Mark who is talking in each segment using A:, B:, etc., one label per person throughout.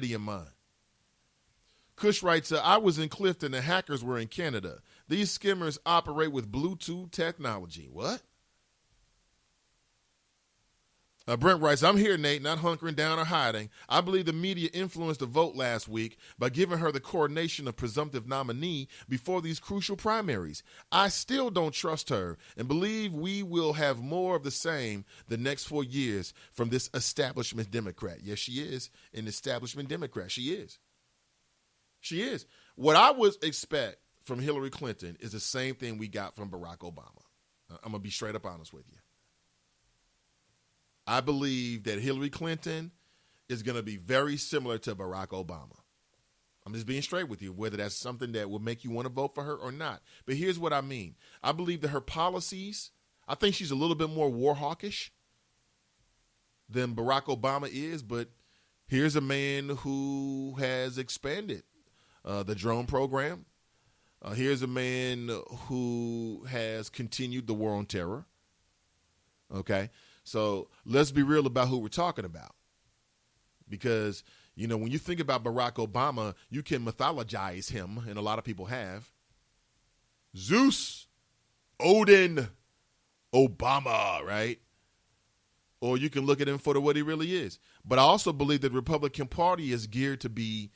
A: in mind. Kush writes, I was in Clifton. The hackers were in Canada. These skimmers operate with Bluetooth technology. What? Brent writes, I'm here, Nate, not hunkering down or hiding. I believe the media influenced the vote last week by giving her the coronation of presumptive nominee before these crucial primaries. I still don't trust her and believe we will have more of the same the next 4 years from this establishment Democrat. Yes, she is an establishment Democrat. She is. She is. What I would expect from Hillary Clinton is the same thing we got from Barack Obama. I'm going to be straight up honest with you. I believe that Hillary Clinton is going to be very similar to Barack Obama. I'm just being straight with you, whether that's something that will make you want to vote for her or not. But here's what I mean. I believe that her policies, I think she's a little bit more war hawkish than Barack Obama is, but here's a man who has expanded the drone program. Here's a man who has continued the war on terror. Okay? So let's be real about who we're talking about. Because, you know, when you think about Barack Obama, you can mythologize him, and a lot of people have. Zeus, Odin, Obama, right? Or you can look at him for what he really is. But I also believe that the Republican Party is geared to be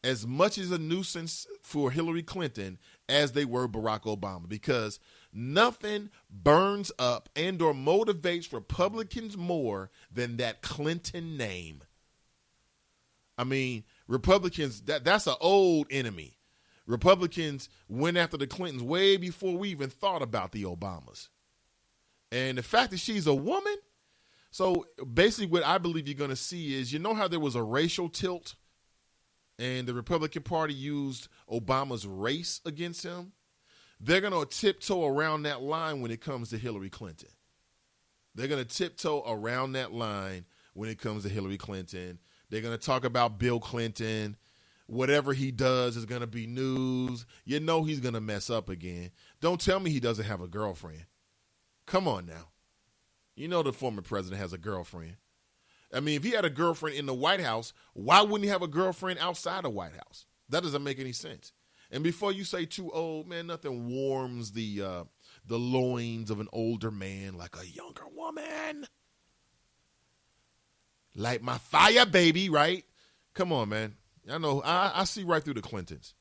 A: as much as a nuisance for Hillary Clinton as they were Barack Obama, because nothing burns up and or motivates Republicans more than that Clinton name. I mean, Republicans, that's an old enemy. Republicans went after the Clintons way before we even thought about the Obamas. And the fact that she's a woman, so basically what I believe you're going to see is, you know how there was a racial tilt and the Republican Party used Obama's race against him? They're going to tiptoe around that line when it comes to Hillary Clinton. They're going to tiptoe around that line when it comes to Hillary Clinton. They're going to talk about Bill Clinton. Whatever he does is going to be news. You know he's going to mess up again. Don't tell me he doesn't have a girlfriend. Come on now. You know the former president has a girlfriend. I mean, if he had a girlfriend in the White House, why wouldn't he have a girlfriend outside the White House? That doesn't make any sense. And before you say too old, man, nothing warms the loins of an older man like a younger woman. Light my fire, baby, right? Come on, man. I know, I see right through the Clintons.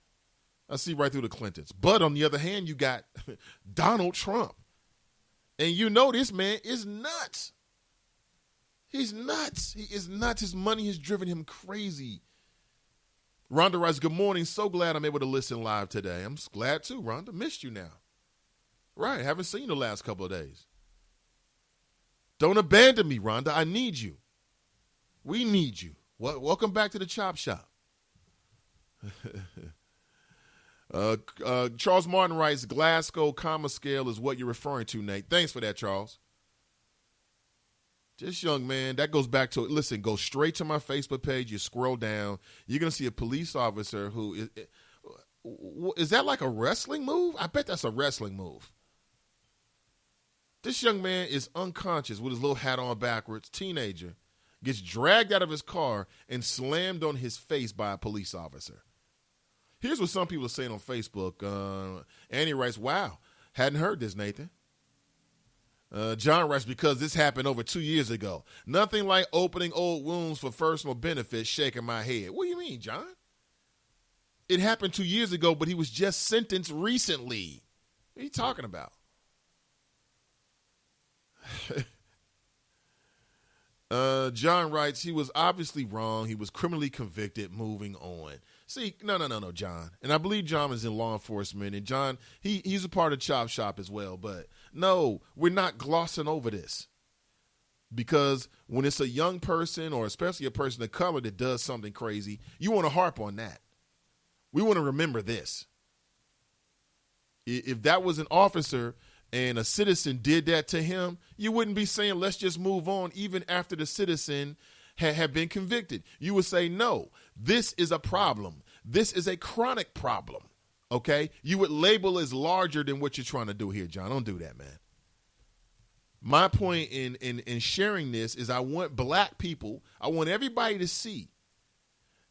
A: I see right through the Clintons. But on the other hand, you got Donald Trump. And you know this man is nuts. He's nuts. He is nuts. His money has driven him crazy. Rhonda writes, good morning. So glad I'm able to listen live today. I'm glad too, Rhonda. Missed you now. Right. Haven't seen you the last couple of days. Don't abandon me, Rhonda. I need you. We need you. Welcome back to the Chop Shop. Charles Martin writes, Glasgow comma scale is what you're referring to, Nate. Thanks for that, Charles. This young man, that goes back to, listen, go straight to my Facebook page. You scroll down. You're going to see a police officer who is that like a wrestling move? I bet that's a wrestling move. This young man is unconscious with his little hat on backwards, teenager, gets dragged out of his car and slammed on his face by a police officer. Here's what some people are saying on Facebook. Annie writes, wow, hadn't heard this, Nathan. John writes, because this happened over 2 years ago. Nothing like opening old wounds for personal benefit, shaking my head. What do you mean, John? It happened 2 years ago, but he was just sentenced recently. What are you talking about? John writes, he was obviously wrong. He was criminally convicted. Moving on. See, no, John. And I believe John is in law enforcement. And John, he's a part of Chop Shop as well. But no, we're not glossing over this. Because when it's a young person, or especially a person of color that does something crazy, you want to harp on that. We want to remember this. If that was an officer and a citizen did that to him, you wouldn't be saying, let's just move on, even after the citizen had been convicted. You would say, no, this is a problem. This is a chronic problem, okay? You would label as larger than what you're trying to do here, John. Don't do that, man. My point in sharing this is I want black people, I want everybody to see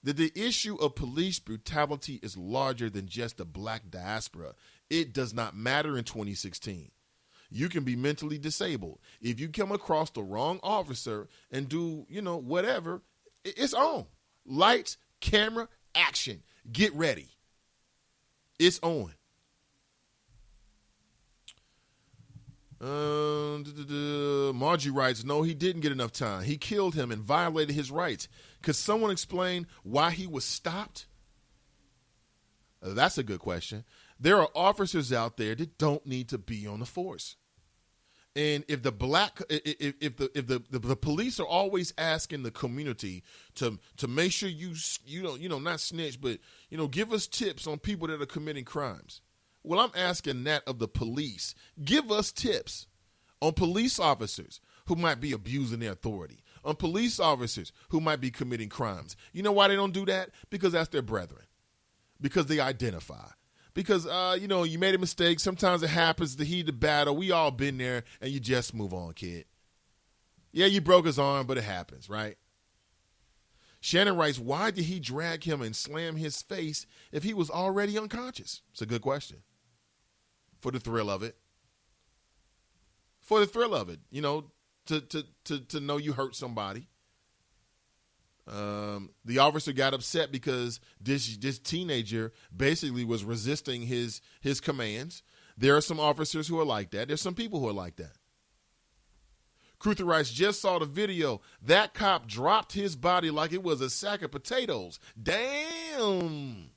A: that the issue of police brutality is larger than just the black diaspora. It does not matter in 2016. You can be mentally disabled. If you come across the wrong officer and do, whatever, it's on. Lights, camera, action. Get ready. It's on. Margie writes, no, he didn't get enough time. He killed him and violated his rights. Could someone explain why he was stopped? That's a good question. There are officers out there that don't need to be on the force. And if the police are always asking the community to make sure you don't not snitch, but give us tips on people that are committing crimes. Well, I'm asking that of the police. Give us tips on police officers who might be abusing their authority, on police officers who might be committing crimes. You know why they don't do that? Because that's their brethren. Because they identify. Because, you made a mistake. Sometimes it happens, the heat of battle. We all been there, and you just move on, kid. Yeah, you broke his arm, but it happens, right? Shannon writes, why did he drag him and slam his face if he was already unconscious? It's a good question. For the thrill of it. For the thrill of it, to know you hurt somebody. The officer got upset because this teenager basically was resisting his commands. There are some officers who are like that. There's some people who are like that. Cruther writes, just saw the video. That cop dropped his body like it was a sack of potatoes. Damn.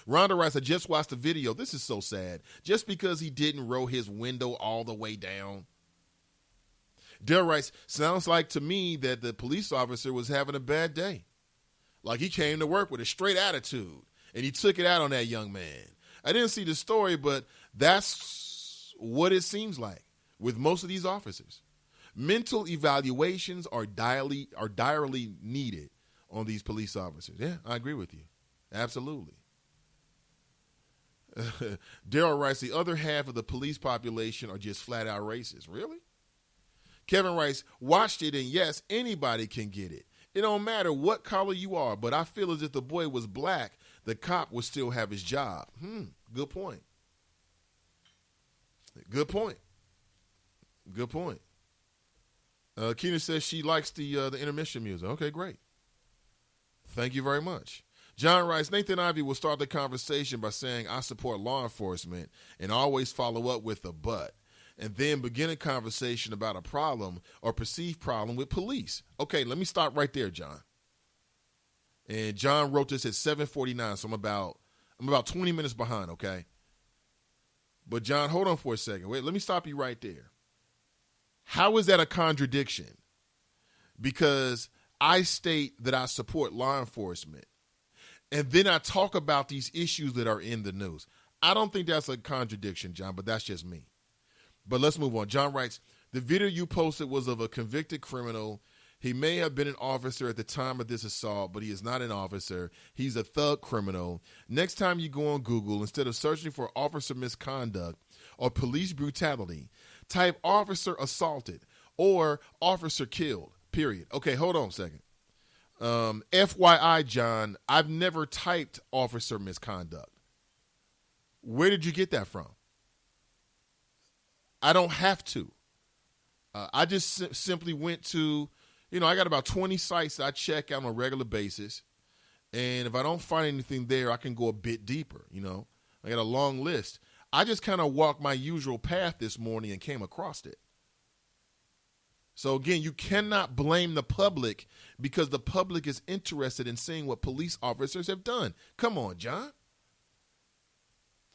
A: Rhonda writes, I just watched the video. This is so sad. Just because he didn't roll his window all the way down. Dale writes, sounds like to me that the police officer was having a bad day. Like he came to work with a straight attitude, and he took it out on that young man. I didn't see the story, but that's what it seems like with most of these officers. Mental evaluations are direly needed on these police officers. Yeah, I agree with you. Absolutely. Daryl writes, the other half of the police population are just flat out racist. Really? Kevin writes, watched it, and yes, anybody can get it. It don't matter what color you are, but I feel as if the boy was black, the cop would still have his job. Good point. Good point. Good point. Keena says she likes the intermission music. Okay, great. Thank you very much. John writes, Nathan Ivey will start the conversation by saying, I support law enforcement, and always follow up with a but, and then begin a conversation about a problem or perceived problem with police. Okay, let me stop right there, John. And John wrote this at 7:49, so I'm about 20 minutes behind, okay? But John, hold on for a second. Wait, let me stop you right there. How is that a contradiction? Because I state that I support law enforcement, and then I talk about these issues that are in the news. I don't think that's a contradiction, John, but that's just me. But let's move on. John writes, the video you posted was of a convicted criminal. He may have been an officer at the time of this assault, but he is not an officer. He's a thug criminal. Next time you go on Google, instead of searching for officer misconduct or police brutality, type officer assaulted or officer killed, period. Okay, hold on a second. FYI, John, I've never typed officer misconduct. Where did you get that from? I don't have to. I just simply went to, I got about 20 sites that I check out on a regular basis. And if I don't find anything there, I can go a bit deeper, I got a long list. I just kind of walked my usual path this morning and came across it. So again, you cannot blame the public because the public is interested in seeing what police officers have done. Come on, John.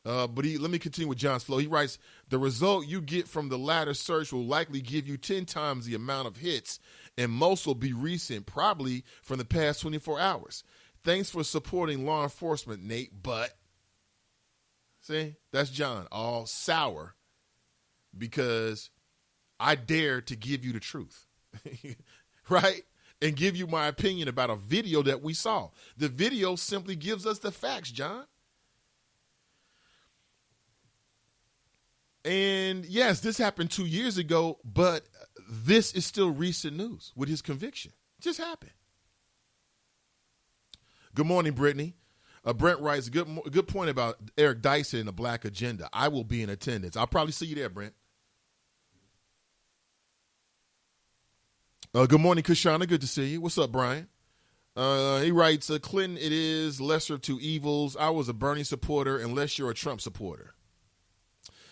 A: Let me continue with John's flow. He writes, the result you get from the latter search will likely give you 10 times the amount of hits, and most will be recent, probably from the past 24 hours. Thanks for supporting law enforcement, Nate, but, see, that's John, all sour because I dare to give you the truth, right? And give you my opinion about a video that we saw. The video simply gives us the facts, John. And yes, this happened 2 years ago, but this is still recent news with his conviction. It just happened. Good morning, Brittany. Brent writes, good point about Eric Dyson and the Black Agenda. I will be in attendance. I'll probably see you there, Brent. Good morning, Kashana. Good to see you. What's up, Brian? He writes, Clinton, it is lesser of two evils. I was a Bernie supporter unless you're a Trump supporter.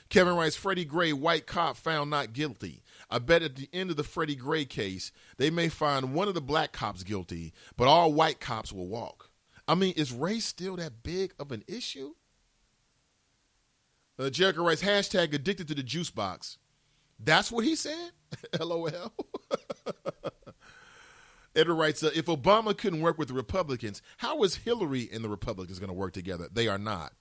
A: Kevin writes, Freddie Gray, white cop found not guilty. I bet at the end of the Freddie Gray case, they may find one of the black cops guilty, but all white cops will walk. I mean, is race still that big of an issue? Jericho writes, hashtag addicted to the juice box. That's what he said? LOL. Edward writes, if Obama couldn't work with the Republicans, how is Hillary and the Republicans going to work together? They are not.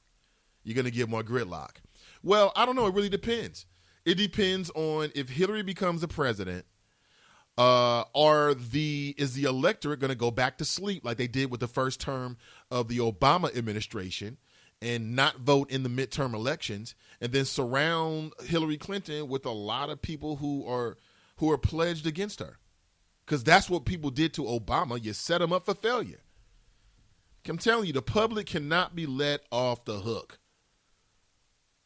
A: You're going to get more gridlock. Well, I don't know. It really depends. It depends on if Hillary becomes the president, is the electorate going to go back to sleep like they did with the first term of the Obama administration and not vote in the midterm elections, and then surround Hillary Clinton with a lot of people who are pledged against her? Because that's what people did to Obama. You set him up for failure. I'm telling you, the public cannot be let off the hook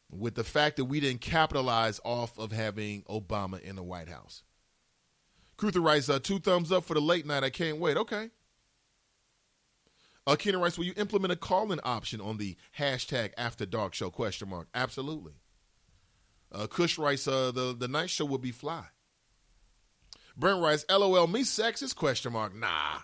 A: with the fact that we didn't capitalize off of having Obama in the White House. Cruther writes, 2 thumbs up for the late night. I can't wait. Okay. Keenan writes, will you implement a call-in option on the hashtag After Dark Show? ? Absolutely. Kush writes, the night show will be fly. Brent writes, LOL, me sexist? Nah.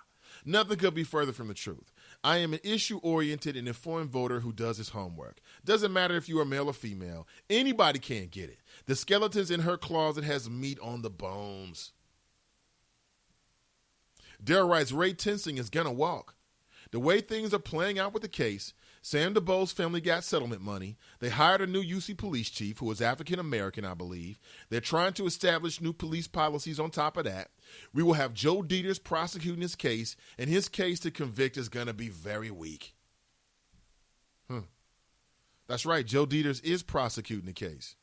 A: Nothing could be further from the truth. I am an issue-oriented and informed voter who does his homework. Doesn't matter if you are male or female. Anybody can get it. The skeletons in her closet has meat on the bones. Daryl writes, Ray Tensing is going to walk. The way things are playing out with the case, Sam DeBoe's family got settlement money. They hired a new UC police chief who is African-American, I believe. They're trying to establish new police policies on top of that. We will have Joe Dieters prosecuting his case, and his case to convict is going to be very weak. That's right. Joe Dieters is prosecuting the case.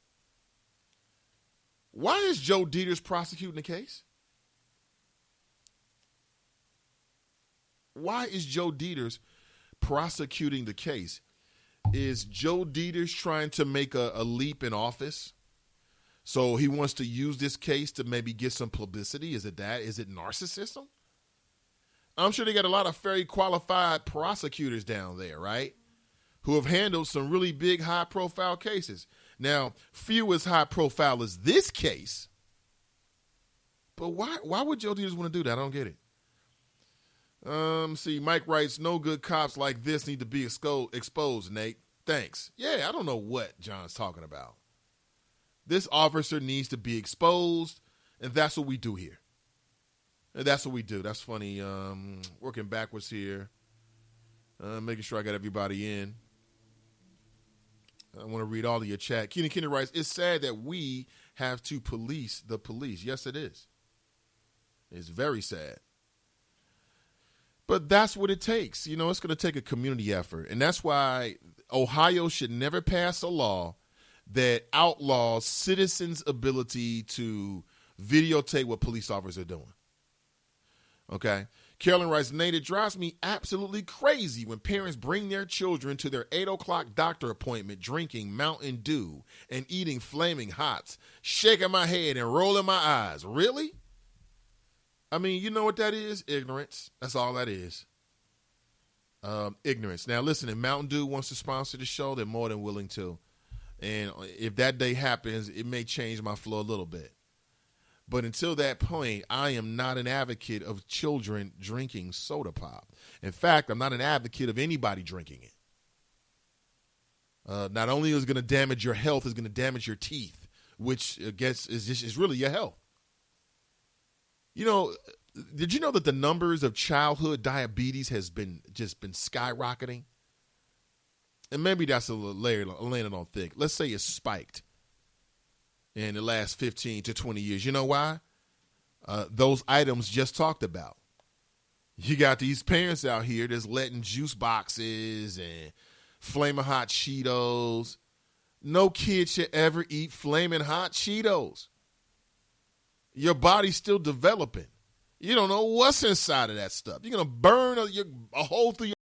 A: Why is Joe Dieters prosecuting the case? Why is Joe Dieters prosecuting the case? Is Joe Dieters trying to make a leap in office? So he wants to use this case to maybe get some publicity? Is it that? Is it narcissism? I'm sure they got a lot of very qualified prosecutors down there, right? Who have handled some really big, high-profile cases. Now, few as high-profile as this case. But why would Joe Dieters want to do that? I don't get it. See, Mike writes, no good cops like this need to be exposed, Nate. Thanks. Yeah, I don't know what John's talking about. This officer needs to be exposed, and that's what we do here. And that's what we do. That's funny. Working backwards here. Making sure I got everybody in. I want to read all of your chat. Keenan Kenny writes, it's sad that we have to police the police. Yes, it is. It's very sad. But that's what it takes. You know, it's going to take a community effort. And that's why Ohio should never pass a law that outlaws citizens' ability to videotape what police officers are doing. Okay? Carolyn writes, Nate, it drives me absolutely crazy when parents bring their children to their 8 o'clock doctor appointment drinking Mountain Dew and eating Flaming Hots, shaking my head and rolling my eyes. Really? I mean, you know what that is? Ignorance. That's all that is. Ignorance. Now, listen, if Mountain Dew wants to sponsor the show, they're more than willing to. And if that day happens, it may change my flow a little bit. But until that point, I am not an advocate of children drinking soda pop. In fact, I'm not an advocate of anybody drinking it. Not only is it going to damage your health, it's going to damage your teeth, which I guess is really your health. You know, did you know that the numbers of childhood diabetes has been skyrocketing? And maybe that's a layer laying on thick. Let's say it's spiked in the last 15 to 20 years. You know why? Those items just talked about. You got these parents out here that's letting juice boxes and Flamin' Hot Cheetos. No kid should ever eat Flamin' Hot Cheetos. Your body's still developing. You don't know what's inside of that stuff. You're going to burn a hole through your